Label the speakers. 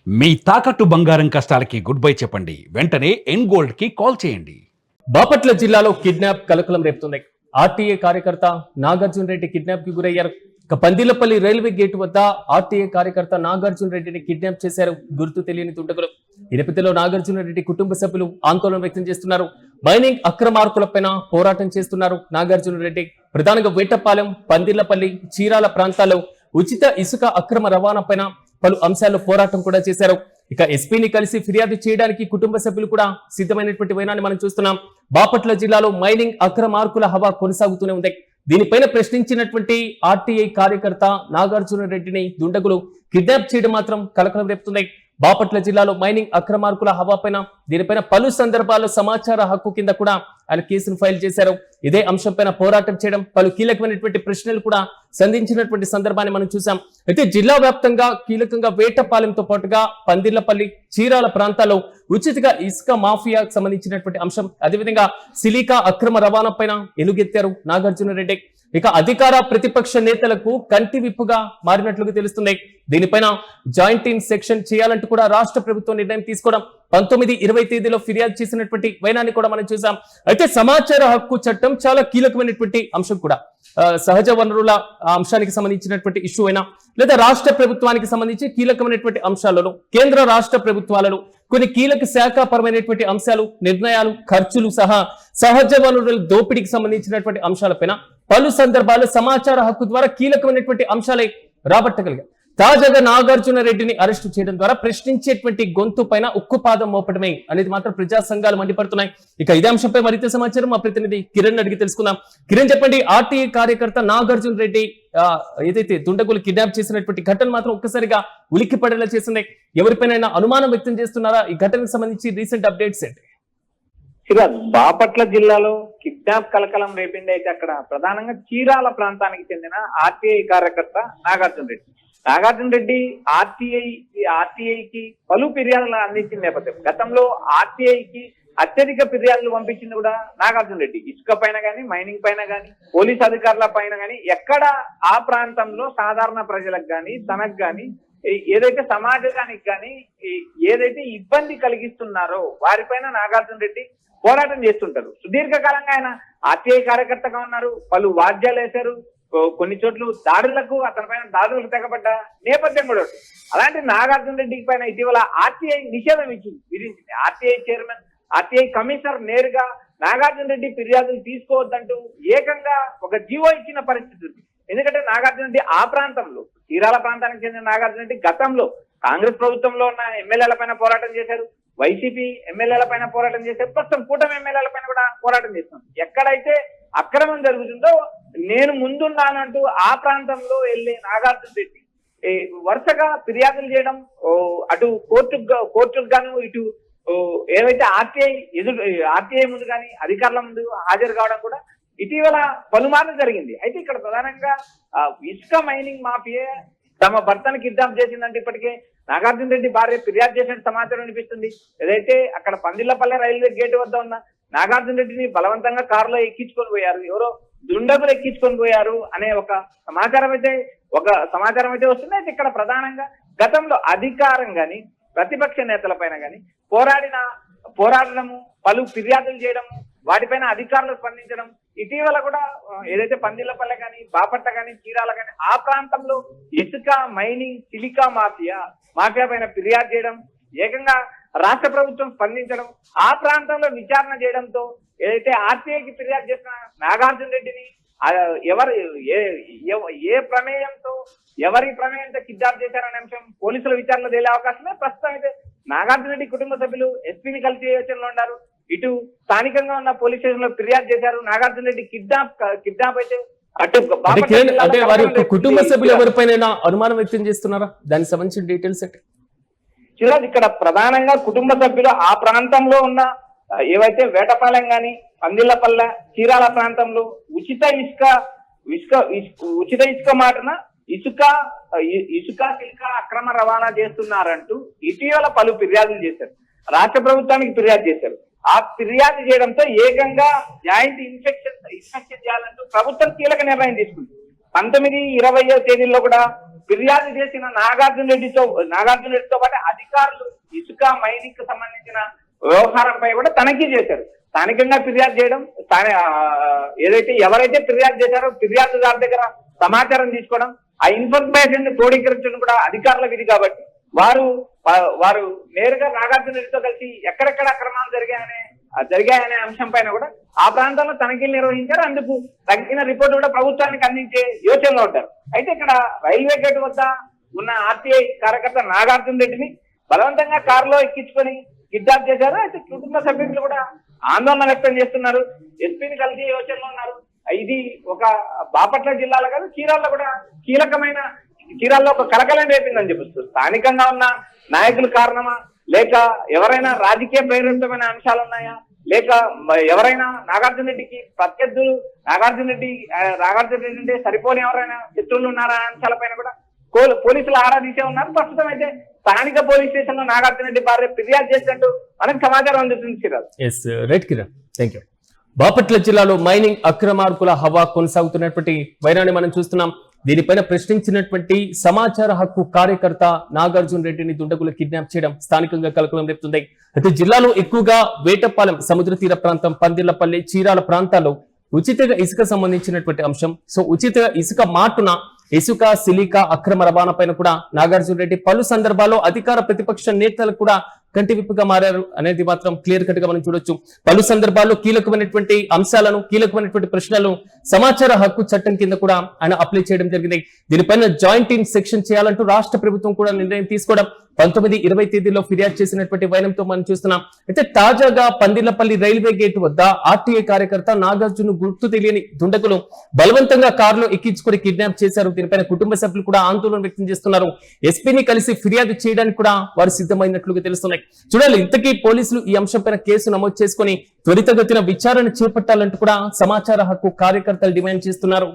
Speaker 1: మీ తాకట్టు బంగారం కష్టాలకి good bye చెప్పండి. వెంటనే ఎన్ గోల్డ్ కి కాల్ చేయండి.
Speaker 2: బాపట్ల జిల్లాలో కిడ్నాప్ కలకలం రేపుతుంది. ఆర్టీఏ కార్యకర్త నాగార్జున రెడ్డి కిడ్నాప్ కి గురయ్యారు. పందిలపల్లి రైల్వే గేటు వద్ద ఆర్టీఏ కార్యకర్త నాగార్జున రెడ్డిని కిడ్నాప్ చేశారు గుర్తు తెలియని దుండగులు. ఈ నేపథ్యంలో నాగార్జున రెడ్డి కుటుంబ సభ్యులు ఆందోళన వ్యక్తం చేస్తున్నారు. మైనింగ్ అక్రమార్కులపైన పోరాటం చేస్తున్నారు నాగార్జున రెడ్డి. ప్రధానంగా వేటపాలెం, పందిలపల్లి, చీరాల ప్రాంతాల్లో ఉచిత ఇసుక అక్రమ రవాణా పైన పలు అంశాల్లో పోరాటం కూడా చేశారు. ఇక ఎస్పీని కలిసి ఫిర్యాదు చేయడానికి కుటుంబ సభ్యులు కూడా సిద్ధమైనటువంటి వైనాన్ని మనం చూస్తున్నాం. బాపట్ల జిల్లాలో మైనింగ్ అక్రమార్కుల హవా కొనసాగుతూనే ఉంది. దీనిపైన ప్రశ్నించినటువంటి ఆర్టీఐ కార్యకర్త నాగార్జున రెడ్డిని దుండగులు కిడ్నాప్ చేయడం మాత్రం కలకలం రేపుతుంది. బాపట్ల జిల్లాలో మైనింగ్ అక్రమార్కుల హవా పైన దీనిపైన పలు సందర్భాల్లో సమాచార హక్కు కింద కూడా ఆయన కేసును ఫైల్ చేశారు. ఇదే అంశంపైన పోరాటం చేయడం, పలు కీలకమైనటువంటి ప్రశ్నలు కూడా సంధించినటువంటి సందర్భాన్ని మనం చూసాం. అయితే జిల్లా వ్యాప్తంగా కీలకంగా వేటపాలెంతో పాటుగా పందిళ్లపల్లి, చీరాల ప్రాంతాల్లో ఉచితంగా ఇసుక మాఫియాకు సంబంధించినటువంటి అంశం, అదేవిధంగా సిలికా అక్రమ రవాణా పైన ఎలుగెత్తారు నాగార్జున రెడ్డి. ఇక అధికార ప్రతిపక్ష నేతలకు కంటి విప్పుగా మారినట్లుగా తెలుస్తుంది. దీనిపైన జాయింట్ సెక్షన్ చేయాలంటూ కూడా రాష్ట్ర ప్రభుత్వం నిర్ణయం తీసుకోవడం, 19, 20 తేదీలో ఫిర్యాదు చేసినటువంటి వైనాన్ని కూడా మనం చూసాం. అయితే సమాచార హక్కు చట్టం చాలా కీలకమైనటువంటి అంశం కూడా. సహజ వనరుల అంశానికి సంబంధించినటువంటి ఇష్యూ అయినా లేదా రాష్ట్ర ప్రభుత్వానికి సంబంధించి కీలకమైనటువంటి అంశాలలో కేంద్ర రాష్ట్ర ప్రభుత్వాలలో కొన్ని కీలక శాఖాపరమైనటువంటి అంశాలు, నిర్ణయాలు, ఖర్చులు సహా సహజ వనరుల దోపిడీకి సంబంధించినటువంటి అంశాలపైన పలు సందర్భాల్లో సమాచార హక్కు ద్వారా కీలకమైనటువంటి అంశాలే రాబట్టగలిగారు. తాజాగా నాగార్జున రెడ్డిని అరెస్టు చేయడం ద్వారా ప్రశ్నించేటువంటి గొంతు పైన ఉక్కుపాదం మోపడమే అనేది మాత్రం ప్రజా సంఘాలు మండిపడుతున్నాయి. ఇక ఇదే అంశంపై మరింత సమాచారం మా ప్రతినిధి కిరణ్ అడిగి తెలుసుకుందాం. కిరణ్, చెప్పండి, ఆర్టీఐ కార్యకర్త నాగార్జున రెడ్డి ఏదైతే దుండగులు కిడ్నాప్ చేసినటువంటి ఘటన మాత్రం ఒక్కసారిగా ఉలిక్కి పడేలా చేసింది. ఎవరిపైన అనుమానం వ్యక్తం చేస్తున్నారా? ఈ ఘటనకు సంబంధించి రీసెంట్ అప్డేట్స్ ఏంటి?
Speaker 3: బాపట్ల జిల్లాలో కిడ్నాప్ కలకలం రేపింది. అయితే అక్కడ ప్రధానంగా చీరాల ప్రాంతానికి చెందిన ఆర్టీఐ కార్యకర్త నాగార్జున రెడ్డి. నాగార్జున రెడ్డి ఆర్టీఐకి పలు ఫిర్యాదులు అందించిన నేపథ్యం, గతంలో ఆర్టీఐకి అత్యధిక ఫిర్యాదులు పంపించింది కూడా నాగార్జున రెడ్డి. ఇసుక పైన కానీ, మైనింగ్ పైన కానీ, పోలీస్ అధికారుల పైన కానీ, ఎక్కడ ఆ ప్రాంతంలో సాధారణ ప్రజలకు కానీ, తనకు కానీ, ఏదైతే సమాజానికి కానీ ఏదైతే ఇబ్బంది కలిగిస్తున్నారో వారిపైన నాగార్జున రెడ్డి పోరాటం చేస్తుంటారు. సుదీర్ఘకాలంగా ఆయన ఆర్టీఐ కార్యకర్తగా ఉన్నారు. పలు వాద్యాలు వేశారు. కొన్ని చోట్ల దాడులకు, అతని పైన దాడులకు తెగబడ్డ నేపథ్యం కూడా ఉంది. అలాంటి నాగార్జున రెడ్డి పైన ఇటీవల ఆర్టీఐ నిషేధం విధించింది. ఆర్టీఐ చైర్మన్, ఆర్టీఐ కమిషనర్ నేరుగా నాగార్జున రెడ్డి ఫిర్యాదులు తీసుకోవద్దంటూ ఏకంగా ఒక జీవో ఇచ్చిన పరిస్థితి ఉంది. ఎందుకంటే నాగార్జున రెడ్డి ఆ ప్రాంతంలో, చీరాల ప్రాంతానికి చెందిన నాగార్జున రెడ్డి గతంలో కాంగ్రెస్ ప్రభుత్వంలో ఉన్న ఎమ్మెల్యేల పైన పోరాటం చేశారు, వైసీపీ ఎమ్మెల్యేల పైన పోరాటం చేశారు, ప్రస్తుతం కూటమి ఎమ్మెల్యేల పైన కూడా పోరాటం చేస్తున్నారు. ఎక్కడైతే అక్రమం జరుగుతుందో నేను ముందున్నానంటూ ఆ ప్రాంతంలో వెళ్ళే నాగార్జున రెడ్డి వరుసగా ఫిర్యాదులు చేయడం, అటు కోర్టుకు గాను, ఇటు ఏవైతే ఆర్టీఐ ముందు కానీ అధికారుల ముందు హాజరు కావడం కూడా ఇటీవల పలుమార్లు జరిగింది. అయితే ఇక్కడ ప్రధానంగా ఇసుక మైనింగ్ మాఫియా తమ భర్తను కిడ్నాప్ చేసిందంటే ఇప్పటికే నాగార్జున రెడ్డి భార్య ఫిర్యాదు చేసిన సమాచారం వినిపిస్తుంది. ఏదైతే అక్కడ పందిళ్లపల్లె రైల్వే గేటు వద్ద ఉన్న నాగార్జున రెడ్డిని బలవంతంగా కారులో ఎక్కించుకొని పోయారు, ఎవరో దుండగులు ఎక్కించుకొని పోయారు అనే ఒక సమాచారం అయితే వస్తుంది. అయితే ఇక్కడ ప్రధానంగా గతంలో అధికారం గాని, ప్రతిపక్ష నేతల పైన గాని పోరాడము, పలు ఫిర్యాదులు చేయడము, వాటిపైన అధికారులు స్పందించడం, ఇటీవల కూడా ఏదైతే పందిళ్లపల్లె కానీ, బాపట్ల కానీ, చీరాల కానీ ఆ ప్రాంతంలో ఇసుక మైనింగ్ సిలికా మాఫియా పైన ఫిర్యాదు చేయడం, ఏకంగా రాష్ట్ర ప్రభుత్వం స్పందించడం, ఆ ప్రాంతంలో విచారణ చేయడంతో ఏదైతే ఆర్టీఐకి ఫిర్యాదు చేసిన నాగార్జున రెడ్డిని ఏ ప్రమేయంతో, ఎవరి ప్రమేయంతో కిడ్నాప్ చేశారనే అంశం పోలీసుల విచారణలో తేలే అవకాశమే. ప్రస్తుతం అయితే నాగార్జున రెడ్డి కుటుంబ సభ్యులు ఎస్పీని కలిసి యోచనలో ఉన్నారు. ఇటు స్థానికంగా ఉన్న పోలీస్ స్టేషన్ లో ఫిర్యాదు చేశారు. నాగార్జున రెడ్డి కిడ్నాప్ అయితే
Speaker 2: అంటే వారి కుటుంబ సభ్యులు ఎవరిపైన అనుమానం వ్యక్తం చేస్తున్నారా? దానికి సంబంధించిన డీటెయిల్స్ అంటే
Speaker 3: ఇక్కడ ప్రధానంగా కుటుంబ సభ్యులు ఆ ప్రాంతంలో ఉన్న ఏవైతే వేటపాలెం గాని, పందిళ్లపల్లె, చీరాల ప్రాంతంలో ఉచిత ఇసుక మాటన ఇసుక సిలికా అక్రమ రవాణా చేస్తున్నారంటూ ఇటీవల పలు ఫిర్యాదులు చేశారు. రాష్ట్ర ప్రభుత్వానికి ఫిర్యాదు చేశారు. ఆ ఫిర్యాదు చేయడంతో ఏకంగా జాయింట్ ఇన్స్పెక్షన్ చేయాలంటూ ప్రభుత్వం కీలక నిర్ణయం తీసుకుంది. 19, 20 తేదీల్లో కూడా ఫిర్యాదు చేసిన నాగార్జున రెడ్డితో పాటు అధికారులు ఇసుక మైనింగ్ కు సంబంధించిన వ్యవహారంపై కూడా తనిఖీ చేశారు. స్థానికంగా ఫిర్యాదు చేయడం, ఎవరైతే ఫిర్యాదు చేశారో ఫిర్యాదుదారు దగ్గర సమాచారం తీసుకోవడం, ఆ ఇన్ఫర్మేషన్ క్రోడీకరించడం కూడా అధికారుల విధి. కాబట్టి వారు నేరుగా నాగార్జున రెడ్డితో కలిసి ఎక్కడెక్కడ అక్రమాలు జరిగాయనే అంశం పైన కూడా ఆ ప్రాంతంలో తనిఖీలు నిర్వహించారు. అందుకు తగిన రిపోర్టు కూడా ప్రభుత్వానికి అందించే యోచనలో ఉంటారు. అయితే ఇక్కడ రైల్వే గేట్ వద్ద ఉన్న ఆర్టీఐ కార్యకర్త నాగార్జున రెడ్డిని బలవంతంగా కారులో ఎక్కించుకొని కిడ్నాప్ చేశారు. అయితే కుటుంబ సభ్యులు కూడా ఆందోళన వ్యక్తం చేస్తున్నారు, ఎస్పీని కలిసి యోచనలో ఉన్నారు. ఇది ఒక బాపట్ల జిల్లాలో కాదు, చీరాల్లో కూడా చీరాల్లో ఒక కలకలం రేపిందని చెప్పొచ్చు. స్థానికంగా ఉన్న నాయకుల కారణమా, లేక ఎవరైనా రాజకీయ ప్రేరితమైన అంశాలు ఉన్నాయా, లేక ఎవరైనా నాగార్జున రెడ్డికి ప్రత్యర్థులు నాగార్జున రెడ్డి అంటే సరిపోని ఎవరైనా శత్రువులు ఉన్నారా అంశాలపైన కూడా పోలీసులు ఆరా తీసే ఉన్నారు. ప్రస్తుతం అయితే స్థానిక పోలీస్ స్టేషన్ లో నాగార్జున రెడ్డి భార్య ఫిర్యాదు చేసినట్టు మనకు సమాచారం అందుతుంది.
Speaker 2: Right Kiran, thank you. Bapatla జిల్లాలో మైనింగ్ అక్రమార్కుల హవా కొనసాగుతున్నటువంటి వైరాన్ని మనం చూస్తున్నాం. దీనిపైన ప్రశ్నించినటువంటి సమాచార హక్కు కార్యకర్త నాగార్జున రెడ్డిని దుండగులు కిడ్నాప్ చేయడం స్థానికంగా కలకలం రేపుతుంది. అయితే జిల్లాలో ఎక్కువగా వేటపాలెం, సముద్ర తీర ప్రాంతం, పందిళ్లపల్లి, చీరాల ప్రాంతాల్లో ఉచిత ఇసుక సంబంధించినటువంటి అంశం. సో ఉచిత ఇసుక మాటున ఇసుక సిలికా అక్రమ రవాణా పైన కూడా నాగార్జున రెడ్డి పలు సందర్భాల్లో అధికార ప్రతిపక్ష నేతలు కూడా కంటి విప్పుగా మారారు అనేది మాత్రం క్లియర్ కట్ గా మనం చూడొచ్చు. పలు సందర్భాల్లో కీలకమైనటువంటి అంశాలను, కీలకమైనటువంటి ప్రశ్నలు సమాచార హక్కు చట్టం కింద కూడా ఆయన అప్లై చేయడం జరిగింది. దీనిపైన జాయింట్ టీమ్ సెక్షన్ చేయాలంటూ రాష్ట్ర ప్రభుత్వం కూడా నిర్ణయం తీసుకోవడం 19-20 తేదీలో ఫిర్యాదు చేసినటువంటి వైనంతో మనం చూస్తున్నాం. అయితే తాజాగా పందిళ్లపల్లి రైల్వే గేట్ వద్ద ఆర్టీఐ కార్యకర్త నాగార్జున గుర్తు తెలియని దుండగులు బలవంతంగా కారులో ఎక్కించుకొని కిడ్నాప్ చేశారు. దీనిపైన కుటుంబ సభ్యులు కూడా ఆందోళన వ్యక్తం చేస్తున్నారు. ఎస్పీని కలిసి ఫిర్యాదు చేయడానికి కూడా వారు సిద్ధమైనట్లుగా తెలుస్తున్నాయి. చూడాలి, ఇంతకీ పోలీసులు ఈ అంశంపైన కేసు నమోదు చేసుకుని త్వరితగతిన విచారణ చేపట్టాలంటూ కూడా సమాచార హక్కు కార్యకర్తలు డిమాండ్ చేస్తున్నారు.